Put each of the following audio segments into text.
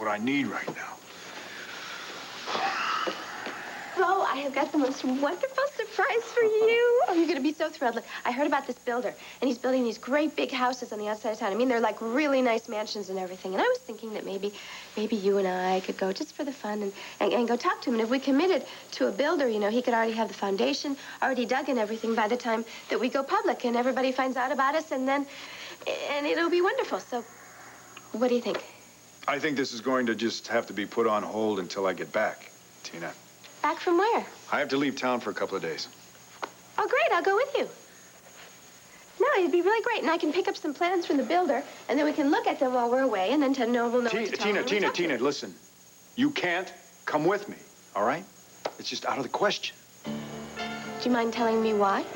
what I need right now. Oh, I have got the most wonderful surprise for you. Oh, you're going to be so thrilled. Look, I heard about this builder, and he's building these great big houses on the outside of town. I mean, they're like really nice mansions and everything. And I was thinking that maybe you and I could go just for the fun and go talk to him. And if we committed to a builder, you know, he could already have the foundation already dug and everything by the time that we go public, and everybody finds out about us, and it'll be wonderful. So, what do you think? I think this is going to just have to be put on hold until I get back, Tina. Back from where? I have to leave town for a couple of days. Oh, great. I'll go with you. No, it'd be really great. And I can pick up some plans from the builder, and then we can look at them while we're away, and then we'll know what to tell them. Tina, listen. You can't come with me, all right? It's just out of the question. Do you mind telling me why?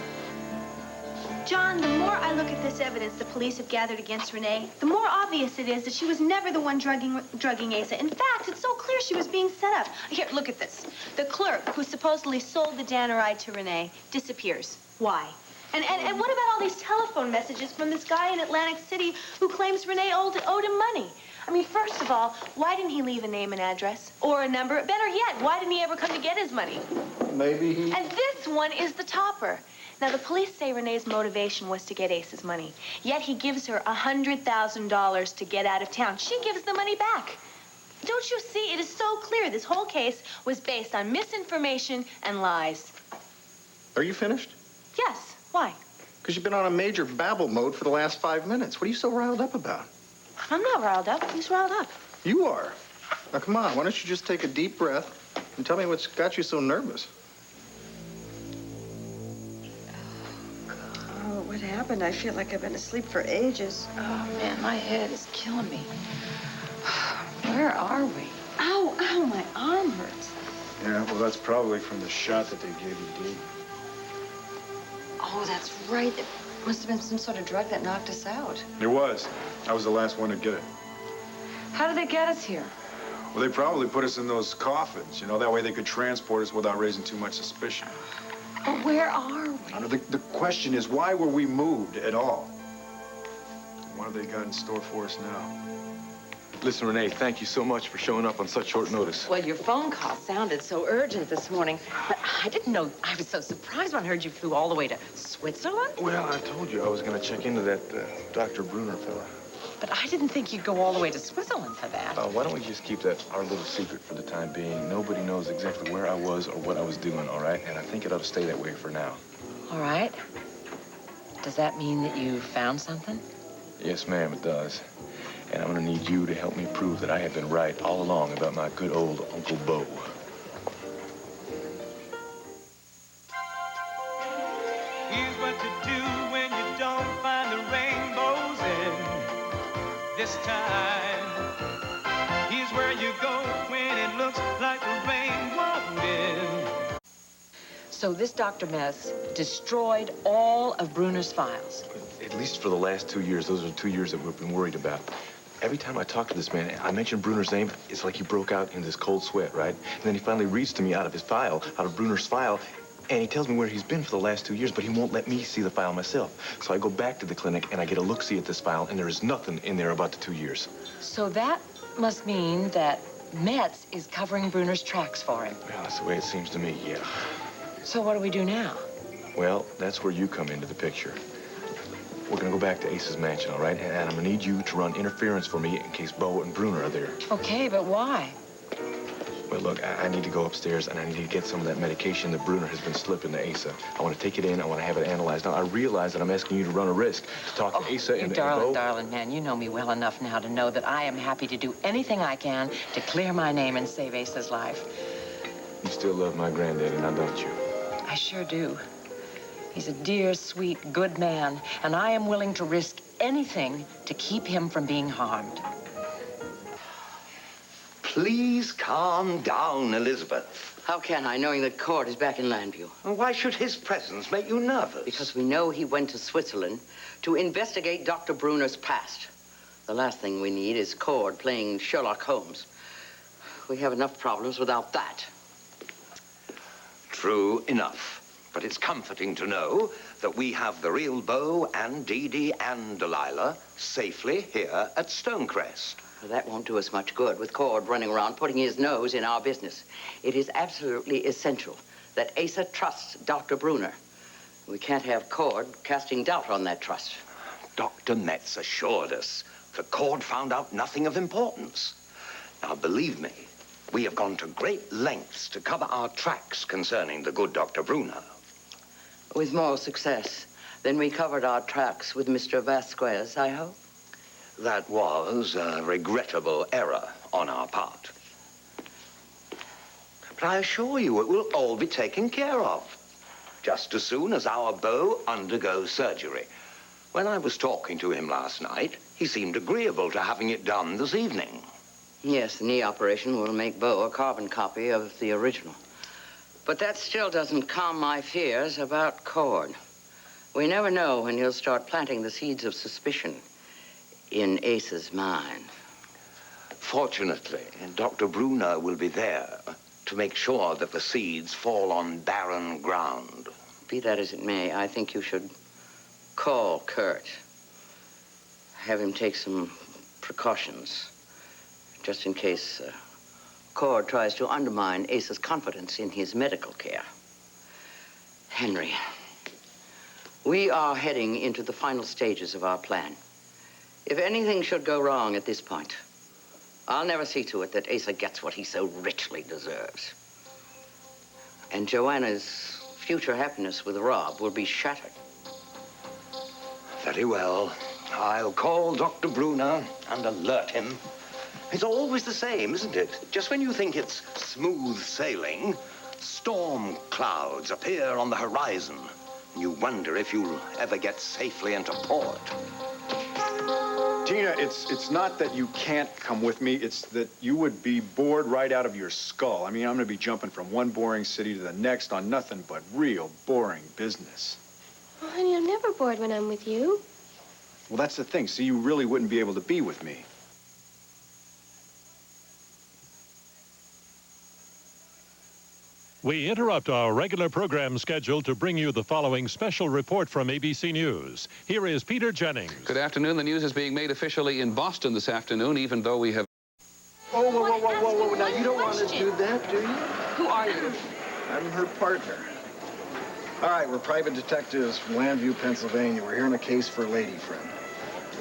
John, the more I look at this evidence the police have gathered against Renee, the more obvious it is that she was never the one drugging Asa. In fact, it's so clear she was being set up. Here, look at this. The clerk who supposedly sold the Danneride to Renee disappears. Why? And what about all these telephone messages from this guy in Atlantic City who claims Renee owed him money? I mean, first of all, why didn't he leave a name and address? Or a number? Better yet, why didn't he ever come to get his money? Maybe he... And this one is the topper. Now, the police say Renee's motivation was to get Ace's money. Yet he gives her $100,000 to get out of town. She gives the money back. Don't you see? It is so clear this whole case was based on misinformation and lies. Are you finished? Yes. Why? Because you've been on a major babble mode for the last 5 minutes. What are you so riled up about? I'm not riled up. Who's riled up? You are. Now, come on. Why don't you just take a deep breath and tell me what's got you so nervous? What happened? I feel like I've been asleep for ages. Oh, man, my head is killing me. Where are we? Ow, ow, my arm hurts. Yeah, well, that's probably from the shot that they gave you, Dee. Oh, that's right. It must have been some sort of drug that knocked us out. It was. I was the last one to get it. How did they get us here? Well, they probably put us in those coffins, you know, that way they could transport us without raising too much suspicion. But where are we? The question is, why were we moved at all? What have they got in store for us now? Listen, Renee, thank you so much for showing up on such short notice. Well, your phone call sounded so urgent this morning, but I didn't know. I was so surprised when I heard you flew all the way to Switzerland. Well, I told you I was going to check into that Dr. Bruner fella. But I didn't think you'd go all the way to Switzerland for that. Why don't we just keep that our little secret for the time being? Nobody knows exactly where I was or what I was doing, all right? And I think it ought to stay that way for now. All right. Does that mean that you found something? Yes, ma'am, it does. And I'm going to need you to help me prove that I have been right all along about my good old Uncle Bo. Here's what you do when you don't find the rainbows in this time. Here's where you go when it looks like the rain won't end. So this Dr. Mess destroyed all of Bruner's files. At least for the last 2 years. Those are the 2 years that we've been worried about. Every time I talk to this man, I mention Bruner's name, it's like he broke out in this cold sweat, right? And then he finally reads to me out of his file, out of Bruner's file, and he tells me where he's been for the last 2 years, but he won't let me see the file myself. So I go back to the clinic, and I get a look-see at this file, and there is nothing in there about the 2 years. So that must mean that Metz is covering Bruner's tracks for him. Well, that's the way it seems to me, yeah. So what do we do now? Well, that's where you come into the picture. We're gonna go back to Ace's mansion, all right? And I'm gonna need you to run interference for me in case Bo and Bruner are there. Okay, but why? Well, look, I need to go upstairs, and I need to get some of that medication that Bruner has been slipping to Asa. I want to take it in. I want to have it analyzed. Now, I realize that I'm asking you to run a risk to talk to Asa and darling, Bo. darling man, you know me well enough now to know that I am happy to do anything I can to clear my name and save Asa's life. You still love my granddaddy, now don't you? I sure do. He's a dear, sweet, good man, and I am willing to risk anything to keep him from being harmed. Please calm down, Elizabeth. How can I, knowing that Cord is back in Landview? Well, why should his presence make you nervous? Because we know he went to Switzerland to investigate Dr. Bruner's past. The last thing we need is Cord playing Sherlock Holmes. We have enough problems without that. True enough. But it's comforting to know that we have the real Bo and Dee Dee and Delilah safely here at Stonecrest. That won't do us much good with Cord running around putting his nose in our business. It is absolutely essential that Asa trusts Dr. Bruner. We can't have Cord casting doubt on that trust. Dr. Metz assured us that Cord found out nothing of importance. Now, believe me, we have gone to great lengths to cover our tracks concerning the good Dr. Bruner. With more success than we covered our tracks with Mr. Vasquez, I hope. That was a regrettable error on our part. But I assure you it will all be taken care of, just as soon as our Beau undergoes surgery. When I was talking to him last night, he seemed agreeable to having it done this evening. Yes, the knee operation will make Beau a carbon copy of the original. But that still doesn't calm my fears about Cord. We never know when he'll start planting the seeds of suspicion in Asa's mind. Fortunately, Dr. Bruner will be there to make sure that the seeds fall on barren ground. Be that as it may, I think you should call Kurt. Have him take some precautions, just in case Cord tries to undermine Asa's confidence in his medical care. Henry, we are heading into the final stages of our plan. If anything should go wrong at this point, I'll never see to it that Asa gets what he so richly deserves. And Joanna's future happiness with Rob will be shattered. Very well. I'll call Dr. Bruner and alert him. It's always the same, isn't it? Just when you think it's smooth sailing, storm clouds appear on the horizon. You wonder if you'll ever get safely into port. Tina, it's not that you can't come with me. It's that you would be bored right out of your skull. I mean, I'm going to be jumping from one boring city to the next on nothing but real boring business. Oh, honey, I'm never bored when I'm with you. Well, that's the thing. See, you really wouldn't be able to be with me. We interrupt our regular program schedule to bring you the following special report from ABC News. Here is Peter Jennings. Good afternoon. The news is being made officially in Boston this afternoon, even though we have... Whoa, whoa, whoa, whoa, whoa, whoa. Now, you don't want to do that, do you? Who are you? I'm her partner. All right, we're private detectives from Landview, Pennsylvania. We're here on a case for a lady friend.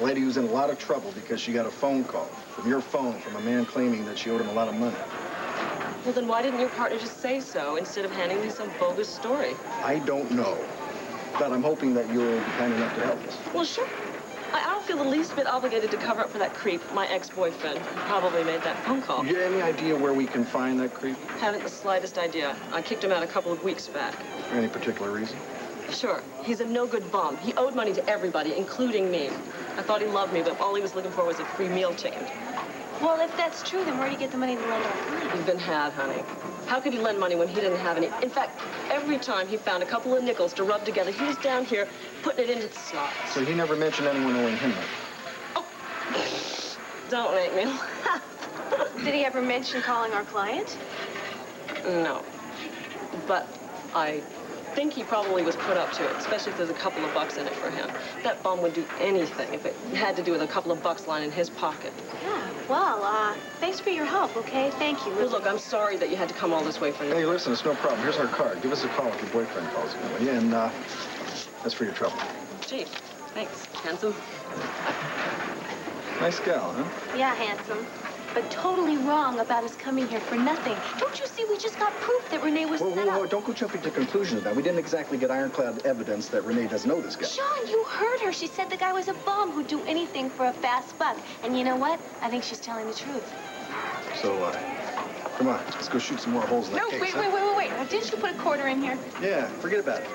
A lady who's in a lot of trouble because she got a phone call from your phone from a man claiming that she owed him a lot of money. Well, then why didn't your partner just say so instead of handing me some bogus story? I don't know, but I'm hoping that you'll be kind enough to help us. Well, sure. I don't feel the least bit obligated to cover up for that creep, my ex-boyfriend, who probably made that phone call. Do you have any idea where we can find that creep? Haven't the slightest idea. I kicked him out a couple of weeks back. For any particular reason? Sure. He's a no-good bum. He owed money to everybody, including me. I thought he loved me, but all he was looking for was a free meal ticket. Well, if that's true, then where do you get the money to lend our client? He's been had, honey. How could he lend money when he didn't have any? In fact, every time he found a couple of nickels to rub together, he was down here putting it into the slots. So he never mentioned anyone owing him money? Oh, don't make me laugh. Did he ever mention calling our client? No. But I think he probably was put up to it, especially if there's a couple of bucks in it for him. That bum would do anything if it had to do with a couple of bucks lying in his pocket. Yeah, well, thanks for your help, okay? Thank you. Well, look, I'm sorry that you had to come all this way for me. Hey, listen, it's no problem. Here's our card. Give us a call if your boyfriend calls you, will you? And that's for your trouble. Gee, thanks, handsome. Nice gal, huh? Yeah, handsome. But totally wrong about us coming here for nothing. Don't you see we just got proof that Renee was set up? Whoa, don't go jumping to conclusions now. We didn't exactly get ironclad evidence that Renee doesn't know this guy. Sean, you heard her. She said the guy was a bum who'd do anything for a fast buck. And you know what? I think she's telling the truth. So, come on, let's go shoot some more holes in that case. No, wait. Now, didn't you put a quarter in here? Yeah, forget about it.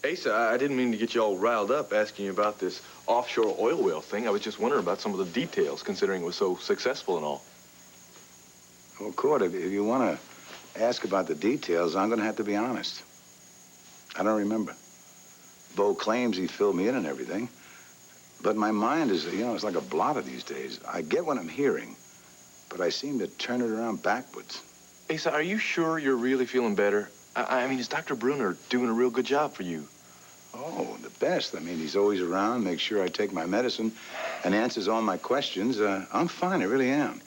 Asa, I didn't mean to get you all riled up asking you about this offshore oil well thing. I was just wondering about some of the details, considering it was so successful and all. Well, Cord, if you want to ask about the details, I'm going to have to be honest. I don't remember. Bo claims he filled me in and everything, but my mind is, it's like a blotter these days. I get what I'm hearing, but I seem to turn it around backwards. Asa, are you sure you're really feeling better? I mean, is Dr. Bruner doing a real good job for you? Oh, the best. I mean, he's always around, makes sure I take my medicine, and answers all my questions. I'm fine, I really am.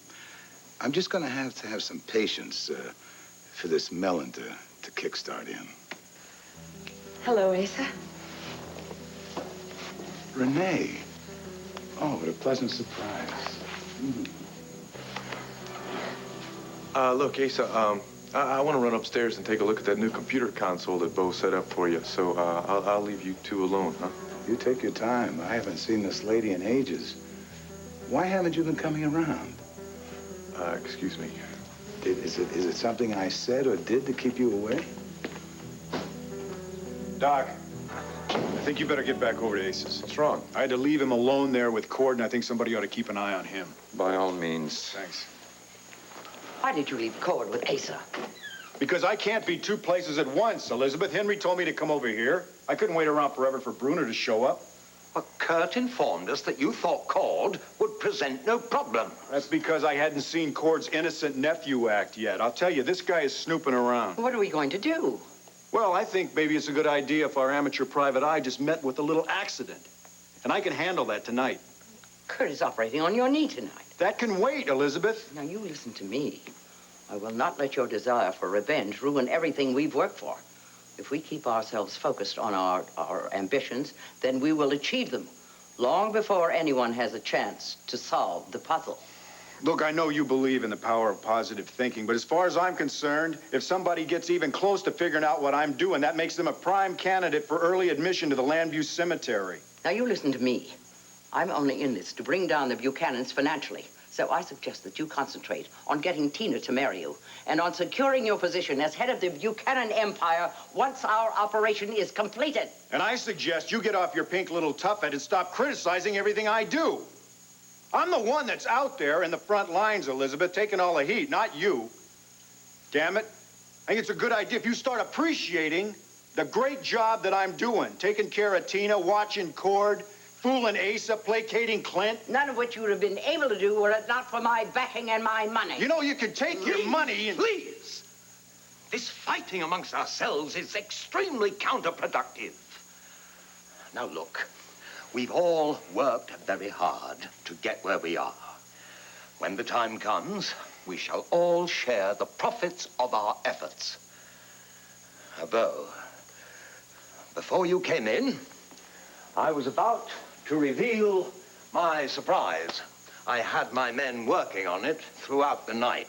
I'm just gonna have to have some patience for this melon to kickstart in. Hello, Asa. Renee. Oh, what a pleasant surprise. Look, Asa, I want to run upstairs and take a look at that new computer console that Bo set up for you. So I'll leave you two alone, huh? You take your time. I haven't seen this lady in ages. Why haven't you been coming around? Excuse me. Is it something I said or did to keep you away? Doc, I think you better get back over to Ace's. What's wrong? I had to leave him alone there with Cord, and I think somebody ought to keep an eye on him. By all means. Thanks. Why did you leave Cord with Asa? Because I can't be two places at once, Elizabeth. Henry told me to come over here. I couldn't wait around forever for Bruner to show up. But Kurt informed us that you thought Cord would present no problem. That's because I hadn't seen Cord's innocent nephew act yet. I'll tell you, this guy is snooping around. What are we going to do? Well, I think maybe it's a good idea if our amateur private eye just met with a little accident. And I can handle that tonight. Kurt is operating on your knee tonight. That can wait, Elizabeth. Now, you listen to me. I will not let your desire for revenge ruin everything we've worked for. If we keep ourselves focused on our ambitions, then we will achieve them long before anyone has a chance to solve the puzzle. Look, I know you believe in the power of positive thinking, but as far as I'm concerned, if somebody gets even close to figuring out what I'm doing, that makes them a prime candidate for early admission to the Landview Cemetery. Now, you listen to me. I'm only in this to bring down the Buchanans financially. So I suggest that you concentrate on getting Tina to marry you and on securing your position as head of the Buchanan Empire once our operation is completed. And I suggest you get off your pink little tuffhead and stop criticizing everything I do. I'm the one that's out there in the front lines, Elizabeth, taking all the heat, not you. Damn it. I think it's a good idea if you start appreciating the great job that I'm doing, taking care of Tina, watching Cord, fooling Asa, placating Clint. None of which you would have been able to do were it not for my backing and my money. You know, you can take your money and... Please! This fighting amongst ourselves is extremely counterproductive. Now, look. We've all worked very hard to get where we are. When the time comes, we shall all share the profits of our efforts. Although, before you came in, I was about to reveal my surprise. I had my men working on it throughout the night.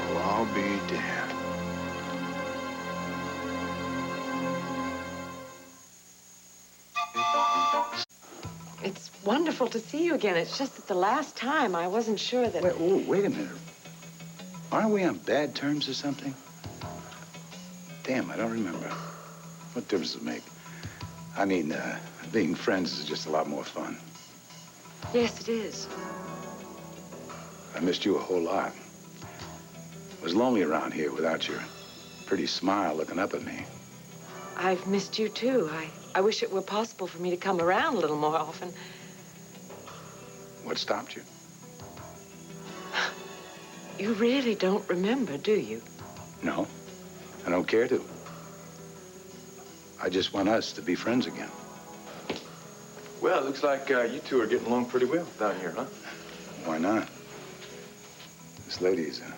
Well, I'll be damned. It's wonderful to see you again. It's just that the last time I wasn't sure that... Wait a minute. Aren't we on bad terms or something? Damn, I don't remember. What difference does it make? I mean, being friends is just a lot more fun. Yes, it is. I missed you a whole lot. It was lonely around here without your pretty smile looking up at me. I've missed you, too. I wish it were possible for me to come around a little more often. What stopped you? You really don't remember, do you? No, I don't care to. I just want us to be friends again. Well, it looks like you two are getting along pretty well down here, huh? Why not? This lady's a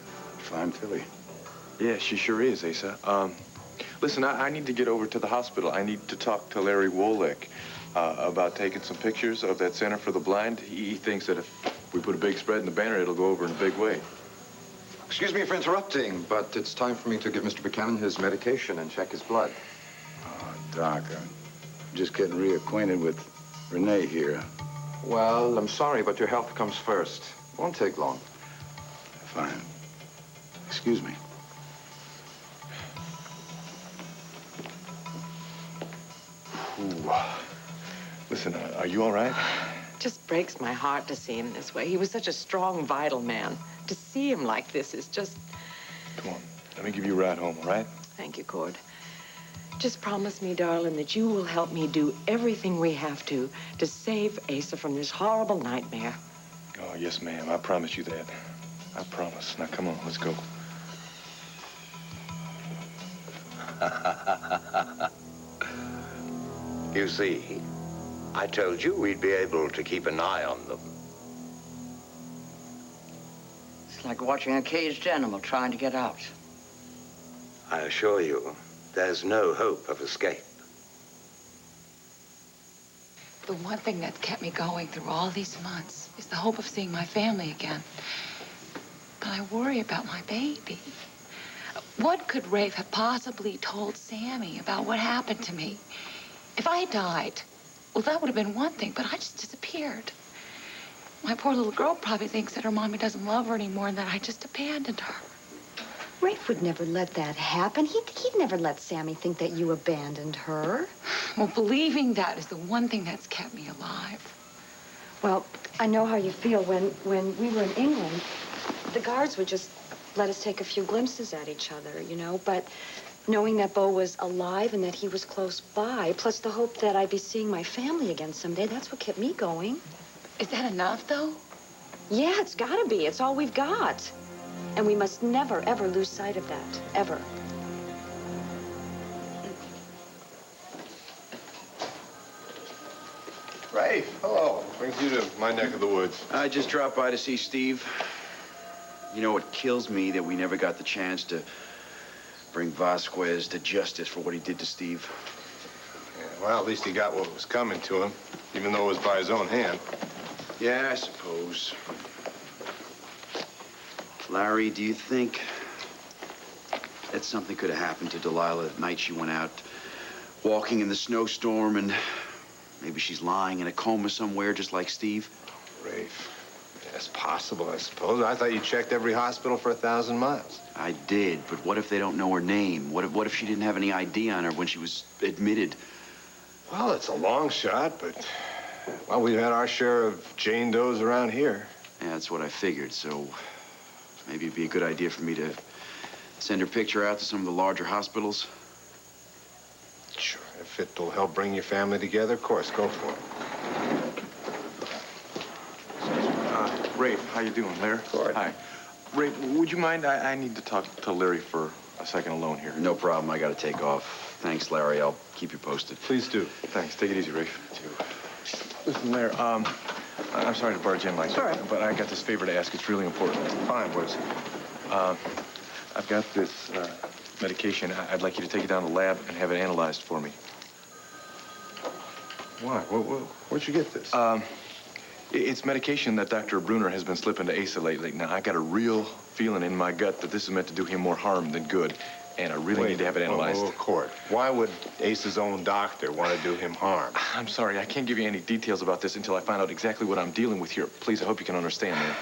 fine filly. Yeah, she sure is, Asa. Listen, I need to get over to the hospital. I need to talk to Larry Wolek about taking some pictures of that Center for the Blind. He thinks that if we put a big spread in the banner, it'll go over in a big way. Excuse me for interrupting, but it's time for me to give Mr. Buchanan his medication and check his blood. Doc, I'm just getting reacquainted with Renee here. Well, I'm sorry, but your health comes first. Won't take long. Fine. Excuse me. Ooh. Listen, are you all right? Just breaks my heart to see him this way. He was such a strong, vital man. To see him like this is just... Come on, let me give you a ride home, all right? Thank you, Cord. Just promise me, darling, that you will help me do everything we have to save Asa from this horrible nightmare. Oh, yes, ma'am. I promise you that. I promise. Now, come on, let's go. You see, I told you we'd be able to keep an eye on them. It's like watching a caged animal trying to get out. I assure you, there's no hope of escape. The one thing that's kept me going through all these months is the hope of seeing my family again. But I worry about my baby. What could Rafe have possibly told Sammy about what happened to me? If I died, well, that would have been one thing, but I just disappeared. My poor little girl probably thinks that her mommy doesn't love her anymore and that I just abandoned her. Rafe would never let that happen. He'd never let Sammy think that you abandoned her. Well, believing that is the one thing that's kept me alive. Well, I know how you feel. When we were in England, the guards would just let us take a few glimpses at each other, you know, but knowing that Beau was alive and that he was close by, plus the hope that I'd be seeing my family again someday, that's what kept me going. Is that enough, though? Yeah, it's gotta be. It's all we've got. And we must never, ever lose sight of that. Ever. Rafe, hello. Brings you to my neck of the woods. I just dropped by to see Steve. You know, it kills me that we never got the chance to bring Vasquez to justice for what he did to Steve. Yeah, well, at least he got what was coming to him, even though it was by his own hand. Yeah, I suppose. Larry, do you think that something could have happened to Delilah the night she went out walking in the snowstorm and maybe she's lying in a coma somewhere just like Steve? Rafe, it's possible, I suppose. I thought you checked every hospital for 1,000 miles. I did, but what if they don't know her name? What if she didn't have any ID on her when she was admitted? Well, it's a long shot, but, well, we've had our share of Jane Does around here. Yeah, that's what I figured, so maybe it'd be a good idea for me to send her picture out to some of the larger hospitals. Sure, if it'll help bring your family together, of course, go for it. Rafe, how you doing, Larry? Good. Hi. Rafe, would you mind? I need to talk to Larry for a second alone here. No problem. I gotta take off. Thanks, Larry. I'll keep you posted. Please do. Thanks. Take it easy, Rafe. Listen, Larry, I'm sorry to barge in like that, right. but I got this favor to ask. It's really important. Fine, boys. I've got this medication. I'd like you to take it down to the lab and have it analyzed for me. Why? Where'd you get this? It's medication that Dr. Bruner has been slipping to Asa lately. Now, I got a real feeling in my gut that this is meant to do him more harm than good, and I really need to have it analyzed. Court. Why would Ace's own doctor want to do him harm? I'm sorry, I can't give you any details about this until I find out exactly what I'm dealing with here. Please, I hope you can understand, man.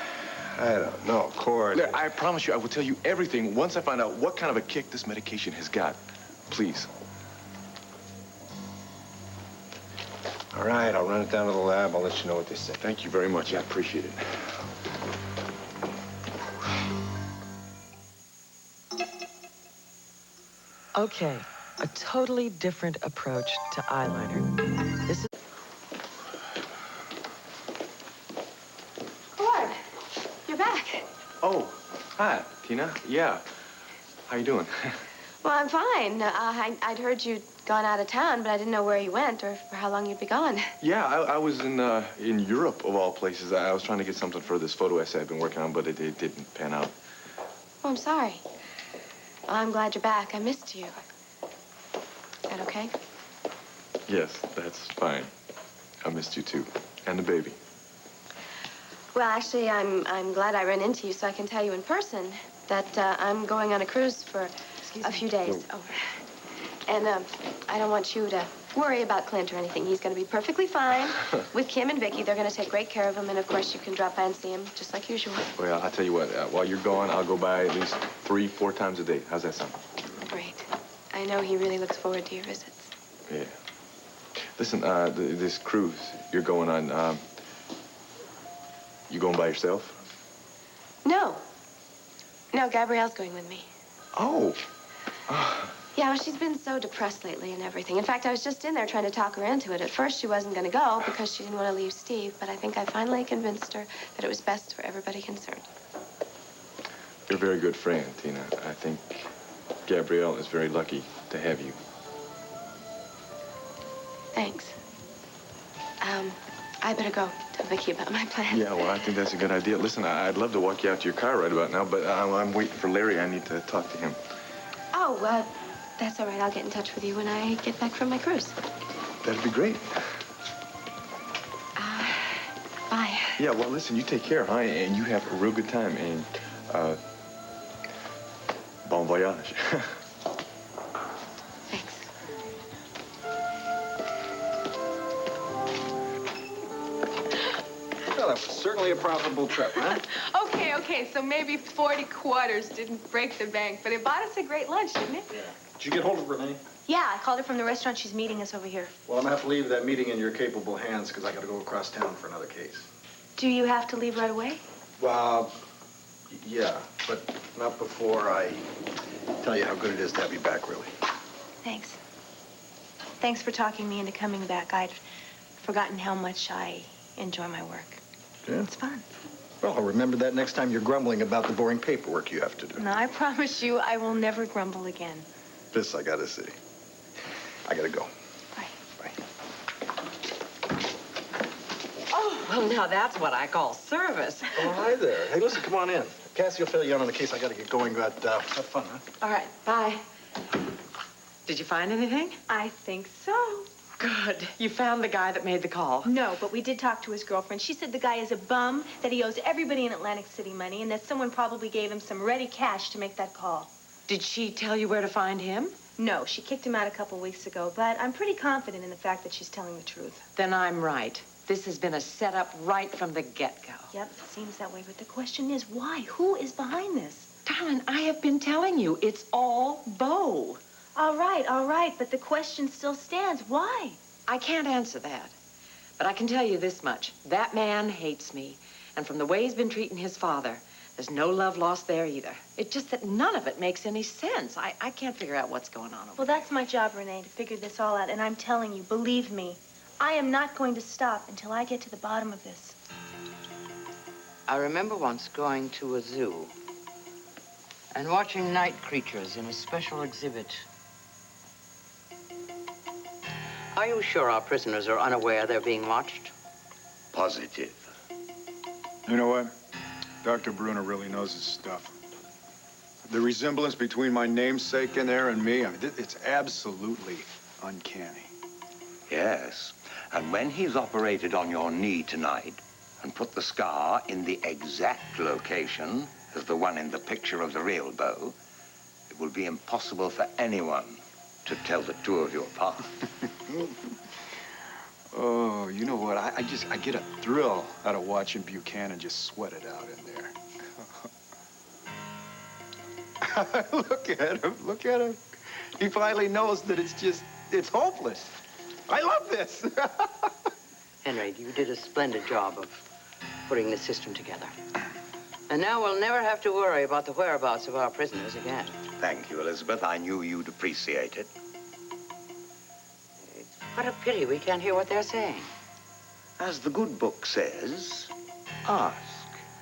I don't know, Court. I promise you, I will tell you everything once I find out what kind of a kick this medication has got. Please. All right, I'll run it down to the lab. I'll let you know what they say. Thank you very much. I appreciate it. Okay, a totally different approach to eyeliner. This is... Cord, you're back. Oh, hi, Tina. Yeah. How you doing? Well, I'm fine. I'd heard you'd gone out of town, but I didn't know where you went or for how long you'd be gone. Yeah, I was in Europe, of all places. I was trying to get something for this photo essay I've been working on, but it didn't pan out. Oh, I'm sorry. Well, I'm glad you're back. I missed you. Is that okay? Yes, that's fine. I missed you, too. And the baby. Well, actually, I'm glad I ran into you so I can tell you in person that I'm going on a cruise for a few days. Oh. And I don't want you to worry about Clint or anything. He's going to be perfectly fine with Kim and Vicky. They're going to take great care of him. And, of course, you can drop by and see him just like usual. Well, I'll tell you what. While you're gone, I'll go by at least 3-4 times a day. How's that sound? Great. I know he really looks forward to your visits. Yeah. Listen, this cruise you're going on, you going by yourself? No. No, Gabrielle's going with me. Oh. Yeah, well, she's been so depressed lately and everything. In fact, I was just in there trying to talk her into it. At first, she wasn't going to go because she didn't want to leave Steve, but I think I finally convinced her that it was best for everybody concerned. You're a very good friend, Tina. I think Gabrielle is very lucky to have you. Thanks. I better go tell Vicki about my plan. Yeah, well, I think that's a good idea. Listen, I'd love to walk you out to your car right about now, but I'm waiting for Larry. I need to talk to him. Oh, that's all right. I'll get in touch with you when I get back from my cruise. That'd be great. Bye. Yeah, well, listen, you take care, huh? And you have a real good time. And, bon voyage. Well, that was certainly a profitable trip, huh? Okay, so maybe 40 quarters didn't break the bank, but it bought us a great lunch, didn't it? Yeah. Did you get hold of Renee? Yeah, I called her from the restaurant. She's meeting us over here. Well, I'm gonna have to leave that meeting in your capable hands because I gotta go across town for another case. Do you have to leave right away? Well, yeah, but not before I tell you how good it is to have you back, really. Thanks. Thanks for talking me into coming back. I'd forgotten how much I enjoy my work. Yeah? It's fun. Well, I'll remember that next time you're grumbling about the boring paperwork you have to do. No, I promise you I will never grumble again. This I gotta see. I gotta go. Oh, well, now that's what I call service. Oh, hi there. Hey, listen, come on in. Cassie will fill you in on the case. I gotta get going, but have fun, huh? All right, bye. Did you find anything? I think so. Good. You found the guy that made the call. No, but we did talk to his girlfriend. She said the guy is a bum, that he owes everybody in Atlantic City money, and that someone probably gave him some ready cash to make that call. Did she tell you where to find him? No, she kicked him out a couple weeks ago, but I'm pretty confident in the fact that she's telling the truth. Then I'm right. This has been a setup right from the get-go. Yep, it seems that way, but the question is why? Who is behind this? Darling, I have been telling you, it's all Bo. All right, but the question still stands. Why? I can't answer that. But I can tell you this much. That man hates me. And from the way he's been treating his father, there's no love lost there either. It's just that none of it makes any sense. I can't figure out what's going on over Well, that's my job, Renee, to figure this all out. And I'm telling you, believe me, I am not going to stop until I get to the bottom of this. I remember once going to a zoo and watching night creatures in a special exhibit. Are you sure our prisoners are unaware they're being watched? Positive. You know what? Dr. Bruner really knows his stuff. The resemblance between my namesake in there and me, I mean, it's absolutely uncanny. Yes, and when he's operated on your knee tonight and put the scar in the exact location as the one in the picture of the real Bo, it will be impossible for anyone to tell the two of you apart. Oh, you know what? I get a thrill out of watching Buchanan just sweat it out in there. Look at him. He finally knows that it's hopeless. I love this. Henry, you did a splendid job of putting the system together. And now we'll never have to worry about the whereabouts of our prisoners again. Thank you, Elizabeth. I knew you'd appreciate it. What a pity we can't hear what they're saying. As the good book says, ask,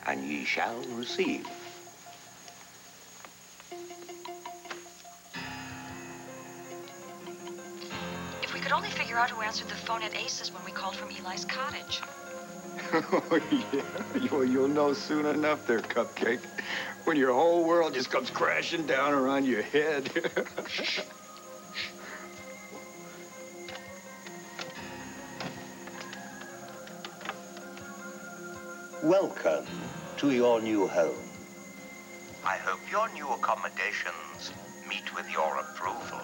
and ye shall receive. If we could only figure out who answered the phone at Ace's when we called from Eli's cottage. Oh, yeah. You'll know soon enough there, Cupcake. When your whole world just comes crashing down around your head. Welcome to your new home. I hope your new accommodations meet with your approval.